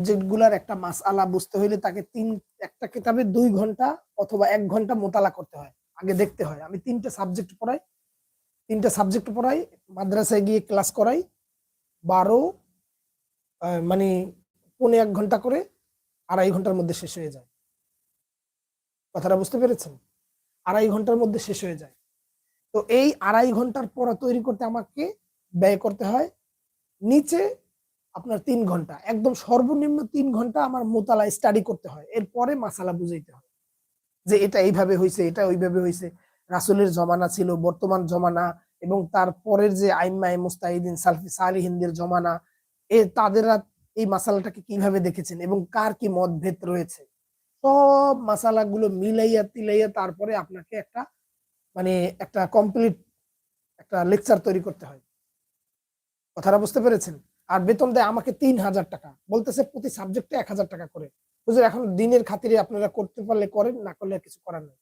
যেগুলার একটা মাসআলা বুঝতে হইলে তাকে একটা কিতাবে ২ ঘন্টা অথবা ১ ঘন্টা মোতালা করতে হয়। আগে দেখতে হয়। আমি ৩ টা সাবজেক্ট পড়াই। ৩ টা সাবজেক্ট পড়াই, মাদ্রাসায় গিয়ে ক্লাস করাই। ১২ মানে পৌনে ১ ঘন্টা করে ২.৫ ঘন্টার মধ্যে শেষ হয়ে যায়। কথাটা বুঝতে পেরেছেন? ২.৫ ঘন্টার মধ্যে শেষ হয়ে যায়। তো এই ২.৫ ঘন্টার পড়া তৈরি করতে আমাকে ব্যয় করতে হয় নিচে আপনার ৩ ঘন্টা। একদম সর্বনিম্ন ৩ ঘন্টা আমার মোতালা স্টাডি করতে হয়। এরপরে মাসালা বুঝাইতে হয়। যে এটা এইভাবে হইছে, এটা ওইভাবে হইছে। রাসূলের জমানা ছিল, বর্তমান জমানা এবং তার পরের যে আইম্মায়ে মুজতাহিদিন সালফি সালিহিনদের জমানা, তাদেরা এই মাসালাটাকে কিভাবে দেখেছেন এবং কার কি মতভেদ রয়েছে। সব মাসালাগুলো মিলাইয়া তিলাইয়া তারপরে আপনাকে মানে একটা কমপ্লিট একটা লেকচার তৈরি করতে হয়। কথাটা বুঝতে পেরেছেন? আর বেতন দেয় আমাকে ৳৩,০০০ বলতেছে প্রতি সাবজেক্টে ৳১,০০০ করে। হুজুর এখন দিনের খাতিরে আপনারা করতে পারলে করেন, না করলে আর কিছু করার নাই।